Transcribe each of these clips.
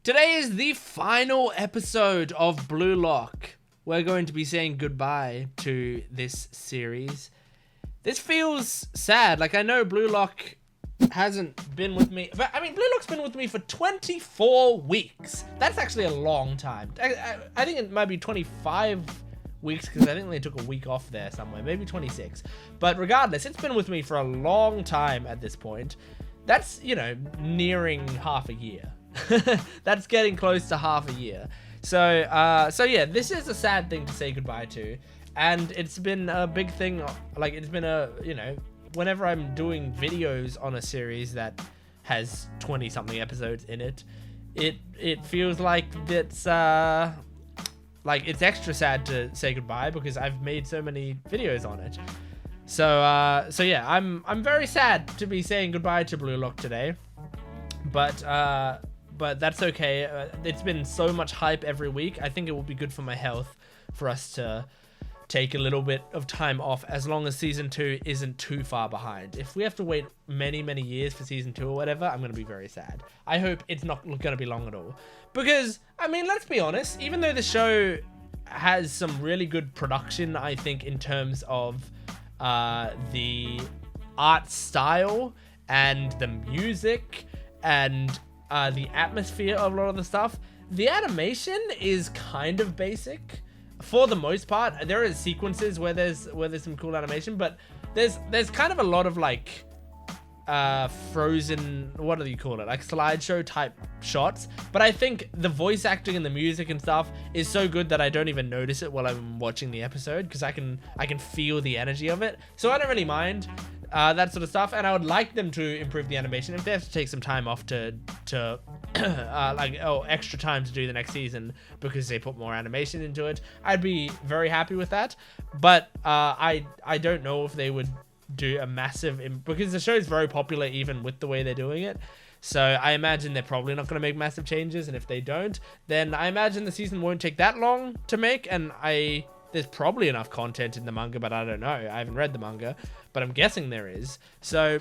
Today is the final episode of Bluelock. We're going to be saying goodbye to this series. This feels sad. Like, I know Bluelock hasn't been with me, but I mean, Bluelock's been with me for 24 weeks. That's actually a long time. I think it might be 25 weeks because I think they took a week off there somewhere, maybe 26. But regardless, it's been with me for a long time at this point. That's, you know, nearing half a year. That's getting close to half a year. So yeah, this is a sad thing to say goodbye to. And it's been a big thing, like, it's been a, you know, whenever I'm doing videos on a series that has 20-something episodes in it, it feels like it's, like, it's extra sad to say goodbye because I've made so many videos on it. So yeah, I'm very sad to be saying goodbye to Bluelock today. But that's okay. It's been so much hype every week. I think it will be good for my health for us to take a little bit of time off as long as season 2 isn't too far behind. If we have to wait many years for season 2 or whatever, I'm going to be very sad. I hope it's not going to be long at all. Because, I mean, let's be honest, even though the show has some really good production, I think, in terms of the art style and the music and the atmosphere of a lot of the stuff, the animation is kind of basic for the most part. There are sequences where there's some cool animation, but there's kind of a lot of like frozen, what do you call it, like slideshow type shots. But I think the voice acting and the music and stuff is so good that I don't even notice it while I'm watching the episode because I can feel the energy of it, so I don't really mind that sort of stuff. And I would like them to improve the animation. If they have to take some time off to extra time to do the next season because they put more animation into it, I'd be very happy with that. But I don't know if they would do a massive because the show is very popular even with the way they're doing it. So I imagine they're probably not going to make massive changes, and if they don't, then I imagine the season won't take that long to make. And there's probably enough content in the manga, but I don't know. I haven't read the manga, but I'm guessing there is. So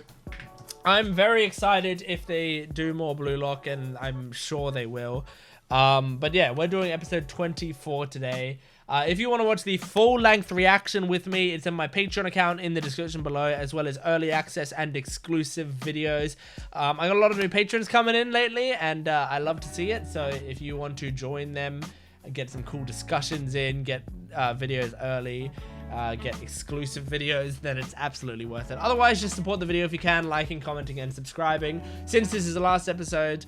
I'm very excited if they do more Bluelock, and I'm sure they will. But yeah, we're doing episode 24 today. If you want to watch the full-length reaction with me, it's in my Patreon account in the description below, as well as early access and exclusive videos. I got a lot of new patrons coming in lately, and I love to see it. So if you want to join them, get some cool discussions in, get videos early, get exclusive videos, then it's absolutely worth it. Otherwise, just support the video if you can, liking, commenting, and subscribing. Since this is the last episode,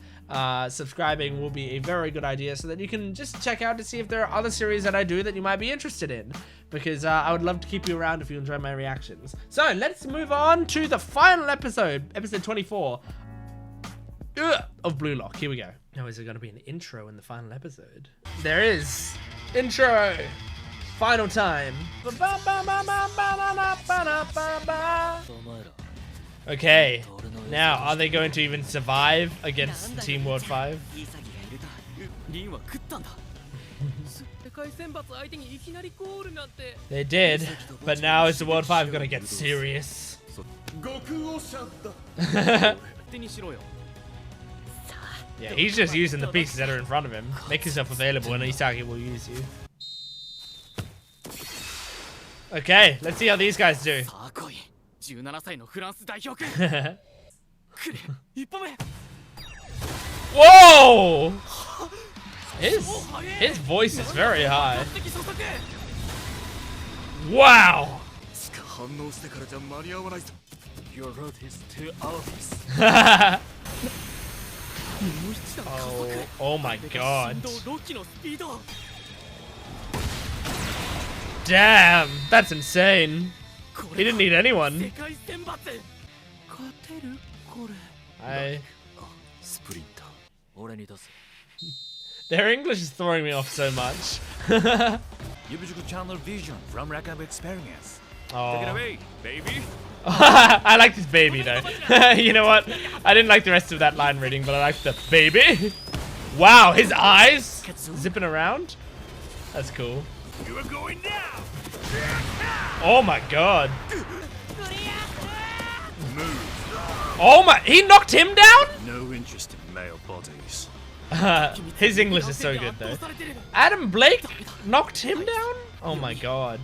subscribing will be a very good idea so that you can just check out to see if there are other series that I do that you might be interested in, because I would love to keep you around if you enjoy my reactions. So let's move on to the final episode, episode 24 of Bluelock. Here we go. Now, is there going to be an intro in the final episode? There is. Intro. Final time. Okay. Now, are they going to even survive against Team World 5? They did, but now is the World 5 going to get serious? Yeah, he's just using the pieces that are in front of him. Make yourself available and Isagi will use you. Okay, let's see how these guys do. Whoa! His voice is very high. Wow! Oh my god. Damn, that's insane. He didn't need anyone. Their English is throwing me off so much. Oh. Take it away, baby. I like this baby though. You know what? I didn't like the rest of that line reading, but I liked the baby. Wow, his eyes zipping around. That's cool. You are going down. Oh my god. Move. Oh my, he knocked him down? No interest in male bodies. His English is so good though. Adam Blake knocked him down? Oh my god.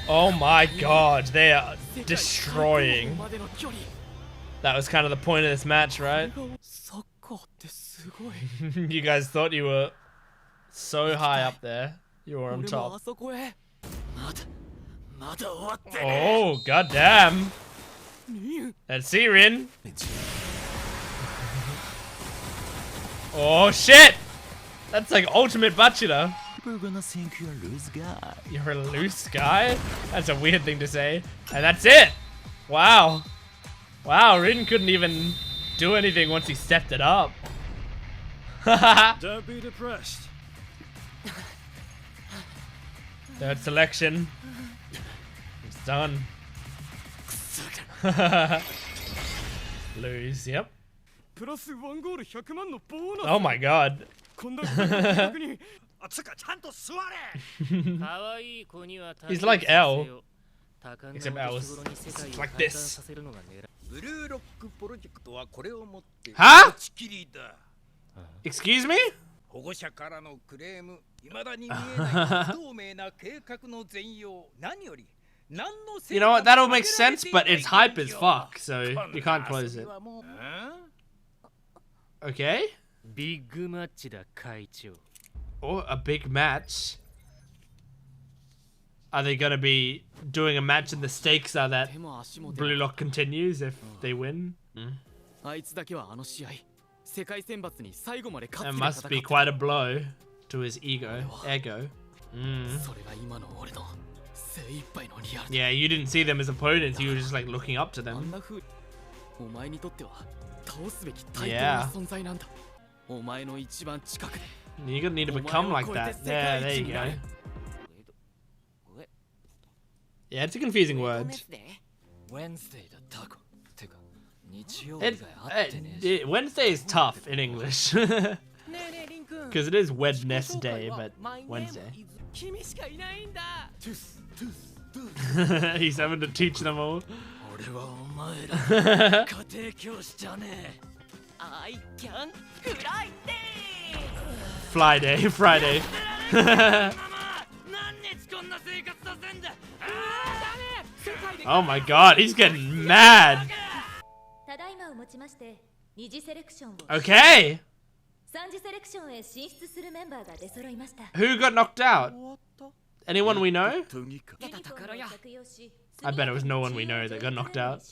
Oh my god, they are destroying. That was kind of the point of this match, right? You guys thought you were so high up there. You were on top. Oh, goddamn. Let's see, Rin. Oh, shit. That's like ultimate Bachira. You're a loose guy? That's a weird thing to say. And that's it. Wow. Wow, Rin couldn't even do anything once he stepped it up. Don't be depressed. Third selection. It's done. Lose, yep. Oh my god. He's like L. Except L's like this. Huh? Excuse me? You know what? That'll make sense, but it's hype as fuck, so you can't close it. Okay. Oh, a big match. Are they gonna be doing a match and the stakes are that Bluelock continues if they win? That must be quite a blow to his ego. Yeah, you didn't see them as opponents, you were just like looking up to them. Yeah. You're gonna need to become like that. Yeah, there you go. Yeah, it's a confusing word. Wednesday is tough in English. Because it is Wednesday, but Wednesday. He's having to teach them all. Friday. Oh my god, he's getting mad. Okay. Who got knocked out? Anyone we know? I bet it was no one we know that got knocked out.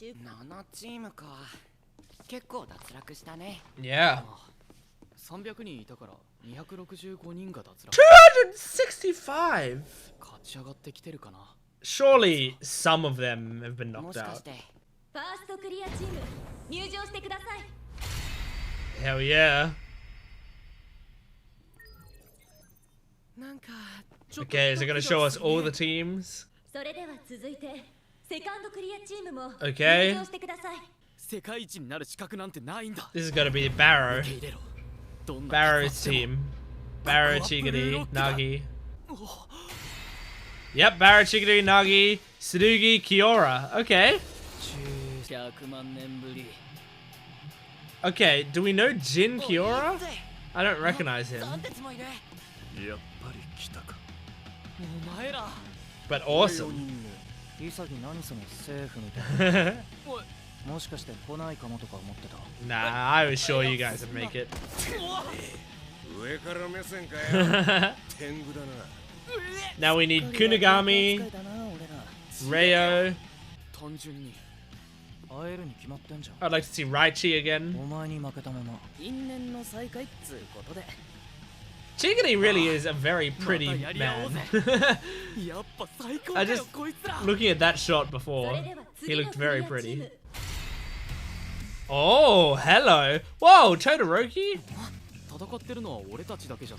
Yeah. 265! Surely some of them have been knocked out. Hell yeah. Okay, is it gonna show us all the teams? Okay. This is gonna be Barrow. Barrow's team. Barrow, Chigiri, Nagi. Yep, Barrow, Chigiri, Nagi, Tsurugi, Kiora. Okay. Okay, do we know Jin Kiora? I don't recognize him. But awesome. Nah, I was sure you guys would make it. Now we need Kunigami, Reo. I'd like to see Raichi again. Chigiri really is a very pretty man. I just, looking at that shot before, he looked very pretty. Oh, hello. Whoa, Todoroki?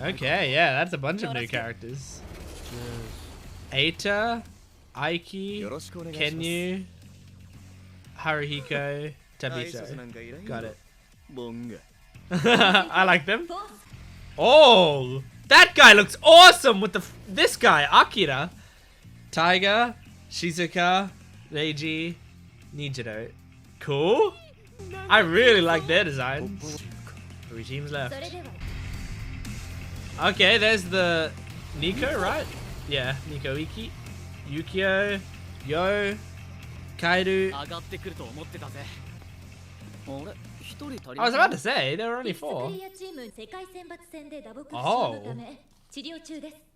Okay, yeah, that's a bunch of new characters. Eita, Aiki, Kenyu, Haruhiko, Tabito. Got it. I like them. Oh, that guy looks awesome with this guy, Akira. Taiga, Shizuka, Reiji, Nijiro. Cool. I really like their designs. 3 teams left. Okay, there's the Nico, right? Yeah, Nico Iki, Yukio, Yo, Kaido. I was about to say, there were only 4. Oh.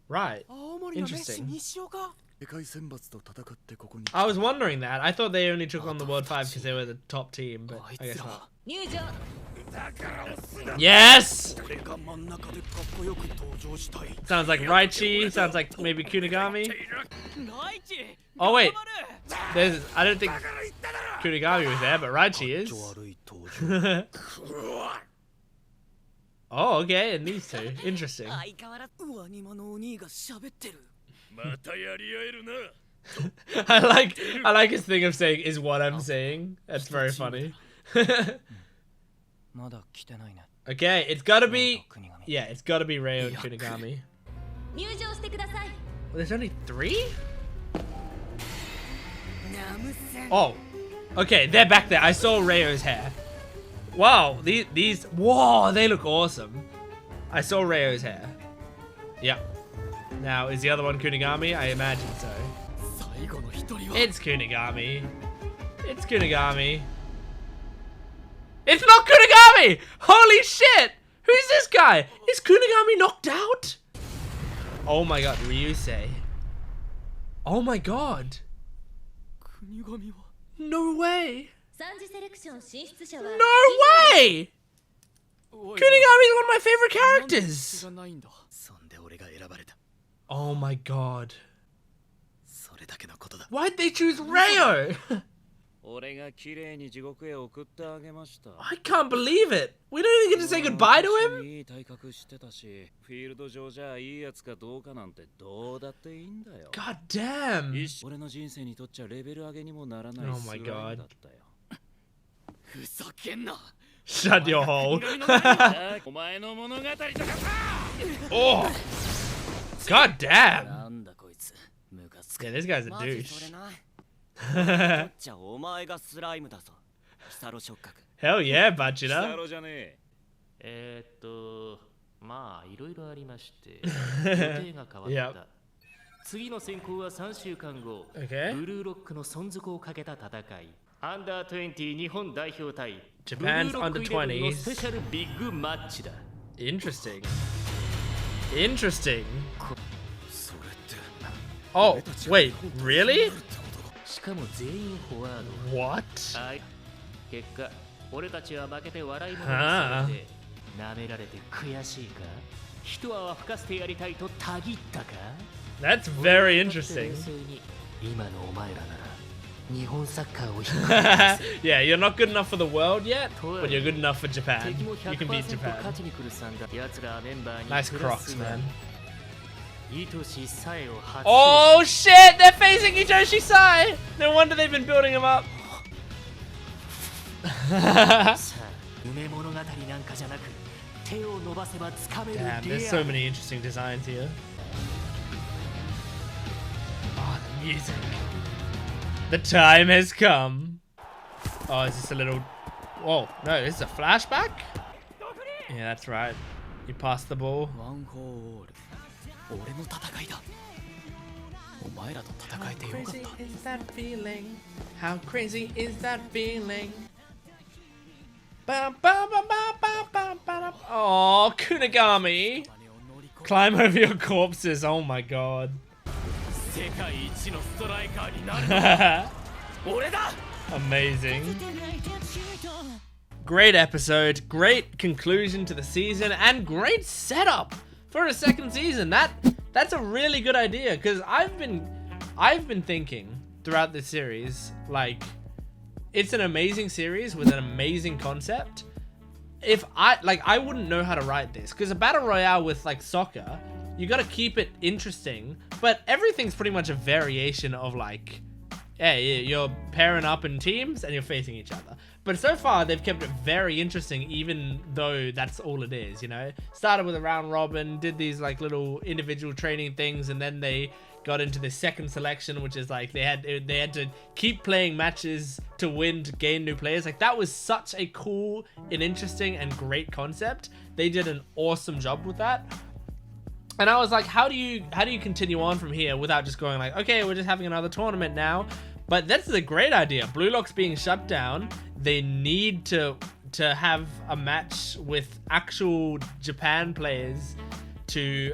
Right. Interesting. I was wondering that. I thought they only took on the World 5 because they were the top team, but I guess not. Yes! Sounds like Raichi, sounds like maybe Kunigami. Oh wait, I don't think Kunigami was there, but Raichi is. Oh, okay, and these 2. Interesting. I like his thing of saying is what I'm saying. That's very funny. Okay, it's gotta be, yeah, it's gotta be Reo and Kunigami. Well, there's only 3? Oh, okay, they're back there. I saw Reo's hair. Wow, these, whoa, they look awesome. I saw Reo's hair. Yep. Now, is the other one Kunigami? I imagine so. It's Kunigami. It's Kunigami. It's not Kunigami! Holy shit! Who's this guy? Is Kunigami knocked out? Oh my god, Ryusei. Oh my god. No way. No way! Kunigami is one of my favorite characters. Oh my god. Why'd they choose Reo? I can't believe it. We don't even get to say goodbye to him? God damn. Oh my god. Shut your hole. Oh. God damn. Yeah, this guy's a douche. Hell yeah, Bachira. Yep. 次の選考は3週間後、ブルーロックの存続をかけた戦い、アンダー20日本代表対ブルーロックイレブンのスペシャルビッグマッチだ。Interesting. Interesting. Oh, wait, really? しかも全員フォワード。What? 結果、俺たちは負けて笑い物にされて、舐められて悔しいか？一泡吹かせてやりたいとたぎったか？ That's very interesting. Yeah, you're not good enough for the world yet, but you're good enough for Japan. You can beat Japan. Nice Crocs, man. Oh shit! They're facing Itoshi Sai! No wonder they've been building him up. Damn, there's so many interesting designs here. Oh, the music. The time has come. Oh, is this a little... Whoa, no, this is a flashback? Yeah, that's right. You passed the ball. How crazy is that feeling? How crazy is that feeling? Oh, Kunigami. Climb over your corpses. Oh my god. Amazing. Great episode, great conclusion to the season, and great setup for a second season. That's a really good idea, because I've been thinking throughout this series, like, it's an amazing series with an amazing concept. If I wouldn't know how to write this, because a battle royale with like soccer, you got to keep it interesting, but everything's pretty much a variation of like, hey, you're pairing up in teams and you're facing each other. But so far they've kept it very interesting, even though that's all it is, you know. Started with a round robin, did these like little individual training things, and then they got into the second selection, which is like they had to keep playing matches to win, to gain new players. Like, that was such a cool and interesting and great concept. They did an awesome job with that. And I was like, how do you continue on from here without just going like, okay, we're just having another tournament now? But that's a great idea. Bluelock's being shut down. They need to have a match with actual Japan players to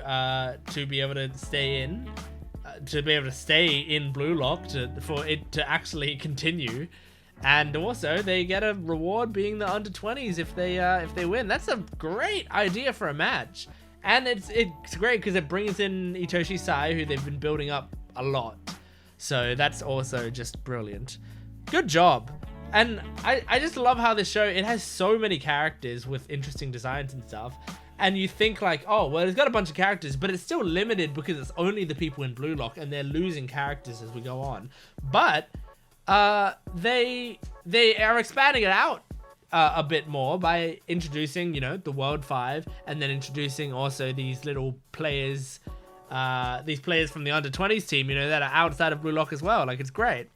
be able to stay in, Bluelock for it to actually continue. And also they get a reward being the under 20s if they win. That's a great idea for a match. And it's great because it brings in Itoshi Sai, who they've been building up a lot. So that's also just brilliant. Good job. And I just love how this show, it has so many characters with interesting designs and stuff. And you think like, oh, well, it's got a bunch of characters, but it's still limited because it's only the people in Bluelock and they're losing characters as we go on. But they are expanding it out a bit more by introducing, you know, the World 5, and then introducing also these little players, these players from the under 20s team, you know, that are outside of Bluelock as well. Like, it's great.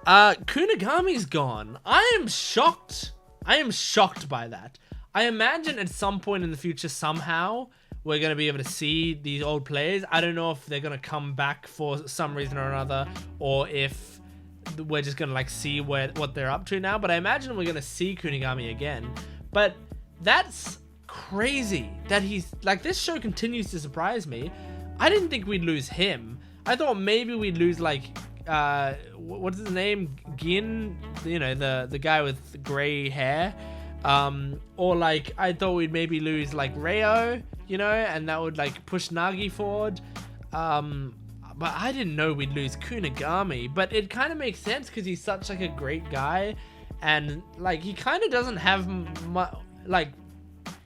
Kunigami's gone. I am shocked by that. I imagine at some point in the future, somehow, we're going to be able to see these old players. I don't know if they're going to come back for some reason or another, or if we're just going to like see what they're up to now. But I imagine we're going to see Kunigami again. But that's crazy that he's like, this show continues to surprise me. I didn't think we'd lose him. I thought maybe we'd lose like, what's his name? Gin, you know, the guy with gray hair. Or like, I thought we'd maybe lose like Reo, you know, and that would like push Nagi forward. But I didn't know we'd lose Kunigami, but it kind of makes sense because he's such like a great guy, and like he kind of doesn't have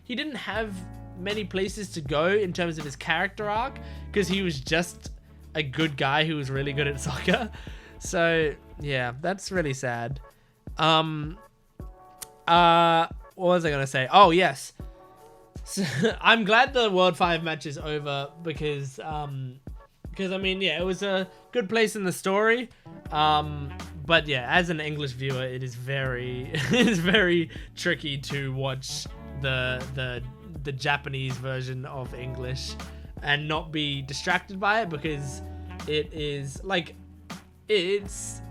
he didn't have many places to go in terms of his character arc because he was just a good guy who was really good at soccer. So yeah, that's really sad. What was I gonna say? Oh yes, so, I'm glad the World 5 match is over because I mean, yeah, it was a good place in the story. But yeah, as an English viewer, it is very tricky to watch the Japanese version of English and not be distracted by it, because it is like it's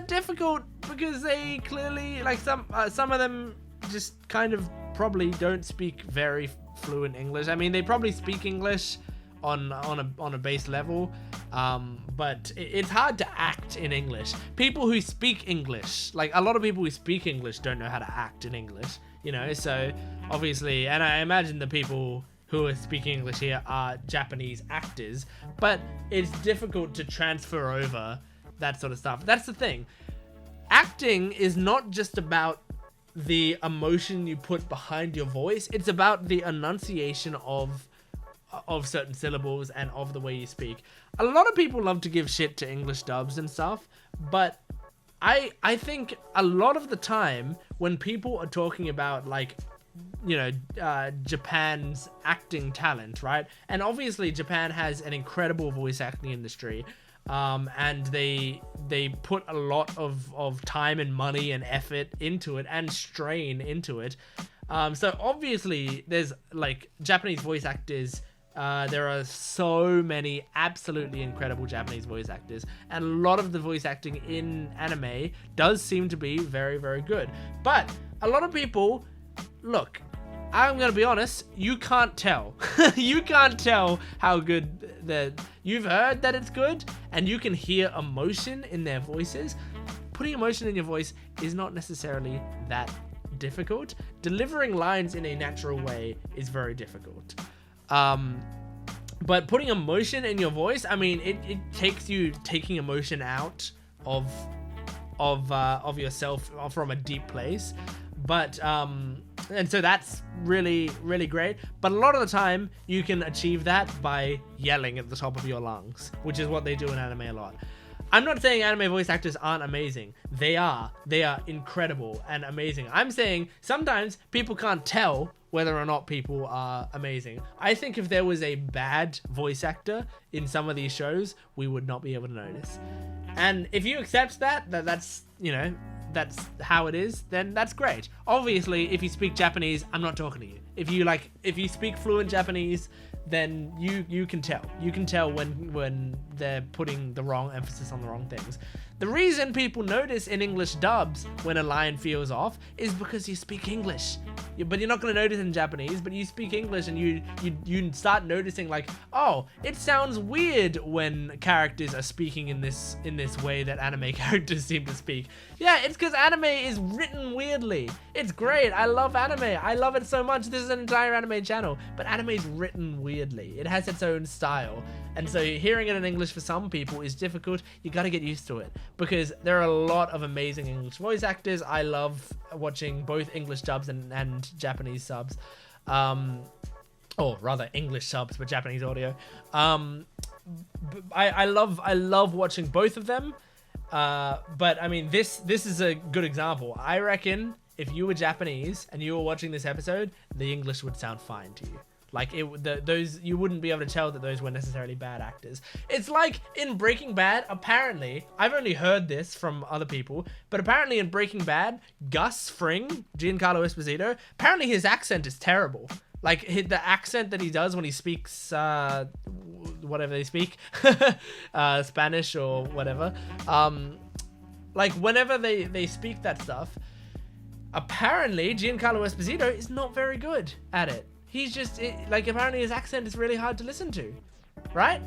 difficult because they clearly, like, some of them just kind of probably don't speak very fluent English. I mean, they probably speak English on a base level, but it's hard to act in English. People who speak English, like a lot of people who speak English, don't know how to act in English, you know. So obviously, and I imagine the people who are speaking English here are Japanese actors, but it's difficult to transfer over that sort of stuff. That's the thing. Acting is not just about the emotion you put behind your voice. It's about the enunciation of certain syllables and of the way you speak. A lot of people love to give shit to English dubs and stuff, but I think a lot of the time when people are talking about, like, you know, Japan's acting talent, right? And obviously Japan has an incredible voice acting industry, and they put a lot of time and money and effort into it and strain into it. So obviously there's like Japanese voice actors. There are so many absolutely incredible Japanese voice actors, and a lot of the voice acting in anime does seem to be very, very good. But a lot of people, look, I'm gonna be honest, you can't tell. You can't tell how good you've heard that it's good, and you can hear emotion in their voices. Putting emotion in your voice is not necessarily that difficult. Delivering lines in a natural way is very difficult. But putting emotion in your voice, I mean, it takes you taking emotion out of yourself from a deep place. But and so that's really, really great. But a lot of the time you can achieve that by yelling at the top of your lungs, which is what they do in anime a lot. I'm not saying anime voice actors aren't amazing. They are incredible and amazing. I'm saying sometimes people can't tell whether or not people are amazing. I think if there was a bad voice actor in some of these shows, we would not be able to notice. And if you accept that's, you know, that's how it is, then that's great. Obviously, if you speak Japanese, I'm not talking to you. If you speak fluent Japanese, then you can tell. You can tell when they're putting the wrong emphasis on the wrong things. The reason people notice in English dubs when a line feels off is because you speak English. But you're not going to notice in Japanese, but you speak English and you start noticing like, oh, it sounds weird when characters are speaking in this way that anime characters seem to speak. Yeah, it's because anime is written weirdly. It's great. I love anime. I love it so much. This is an entire anime channel, but anime is written weirdly. It has its own style. And so hearing it in English for some people is difficult. You got to get used to it because there are a lot of amazing English voice actors. I love watching both English dubs and Japanese subs. Or rather English subs but Japanese audio. I love watching both of them. But I mean, this is a good example. I reckon if you were Japanese and you were watching this episode, the English would sound fine to you. Like those, you wouldn't be able to tell that those were necessarily bad actors. It's like in Breaking Bad, apparently, I've only heard this from other people, but apparently in Breaking Bad, Gus Fring, Giancarlo Esposito, apparently his accent is terrible. Like the accent that he does when he speaks, whatever they speak, Spanish or whatever. Like whenever they speak that stuff, apparently Giancarlo Esposito is not very good at it. He's just, like, apparently his accent is really hard to listen to, right?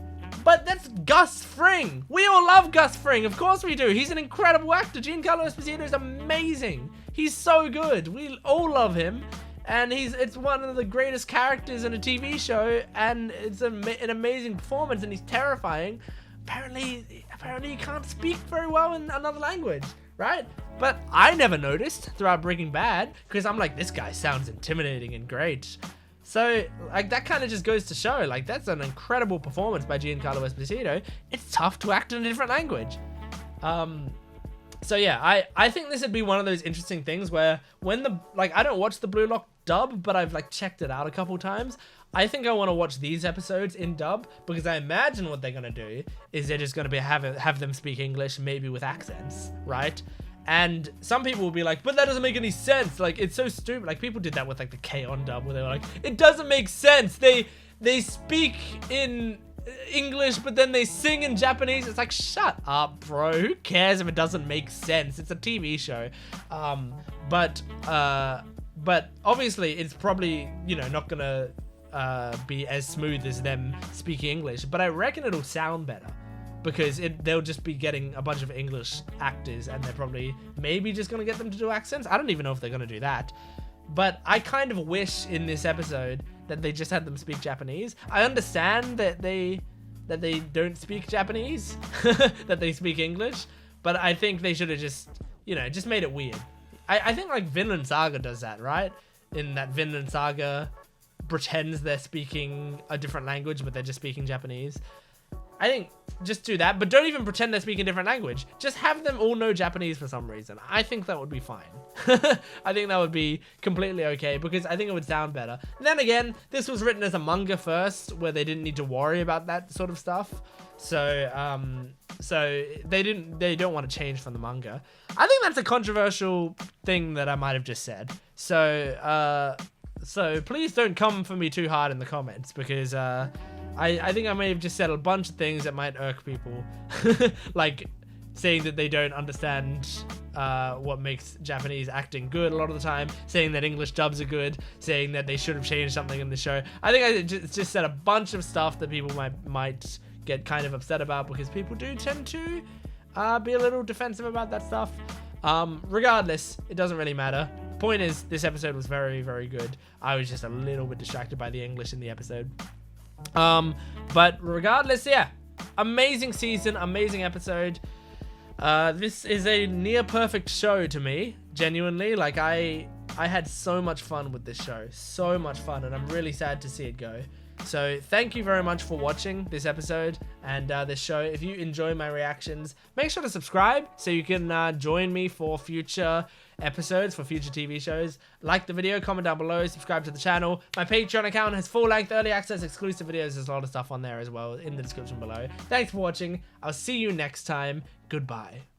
But that's Gus Fring. We all love Gus Fring. Of course we do. He's an incredible actor. Giancarlo Esposito is amazing. He's so good. We all love him. And it's one of the greatest characters in a TV show. And it's an amazing performance. And he's terrifying. Apparently he can't speak very well in another language, right? But I never noticed throughout Breaking Bad because I'm like, this guy sounds intimidating and great. So, like, that kind of just goes to show, like, that's an incredible performance by Giancarlo Esposito. It's tough to act in a different language. So, yeah, I think this would be one of those interesting things where when I don't watch the Bluelock dub, but I've, like, checked it out a couple times. I think I want to watch these episodes in dub because I imagine what they're going to do is they're just going to have them speak English, maybe with accents, right? And some people will be like, but that doesn't make any sense. Like, it's so stupid. Like, people did that with, like, the K-On! Dub where they were like, it doesn't make sense. They speak in English, but then they sing in Japanese. It's like, shut up, bro. Who cares if it doesn't make sense? It's a TV show. But obviously, it's probably, you know, not going to be as smooth as them speaking English. But I reckon it'll sound better. Because they'll just be getting a bunch of English actors and they're probably maybe just going to get them to do accents. I don't even know if they're going to do that. But I kind of wish in this episode that they just had them speak Japanese. I understand that they don't speak Japanese, that they speak English. But I think they should have just, you know, just made it weird. I think like Vinland Saga does that, right? In that Vinland Saga pretends they're speaking a different language, but they're just speaking Japanese. I think just do that, but don't even pretend they're speaking a different language. Just have them all know Japanese for some reason. I think that would be fine. I think that would be completely okay because I think it would sound better. And then again, this was written as a manga first where they didn't need to worry about that sort of stuff. So they don't want to change from the manga. I think that's a controversial thing that I might have just said. So please don't come for me too hard in the comments because I think I may have just said a bunch of things that might irk people. Like saying that they don't understand what makes Japanese acting good a lot of the time, saying that English dubs are good, saying that they should have changed something in the show. I think I just said a bunch of stuff that people might get kind of upset about because people do tend to be a little defensive about that stuff. Regardless, it doesn't really matter. Point is, this episode was very, very good. I was just a little bit distracted by the English in the episode. But regardless, yeah, amazing season, amazing episode. This is a near perfect show to me, genuinely. Like I had so much fun with this show, so much fun, and I'm really sad to see it go. So thank you very much for watching this episode and this show. If you enjoy my reactions, make sure to subscribe so you can join me for future episodes, for future TV shows. Like the video, comment down below, subscribe to the channel. My Patreon account has full-length early access exclusive videos. There's a lot of stuff on there as well in the description below. Thanks for watching. I'll see you next time. Goodbye.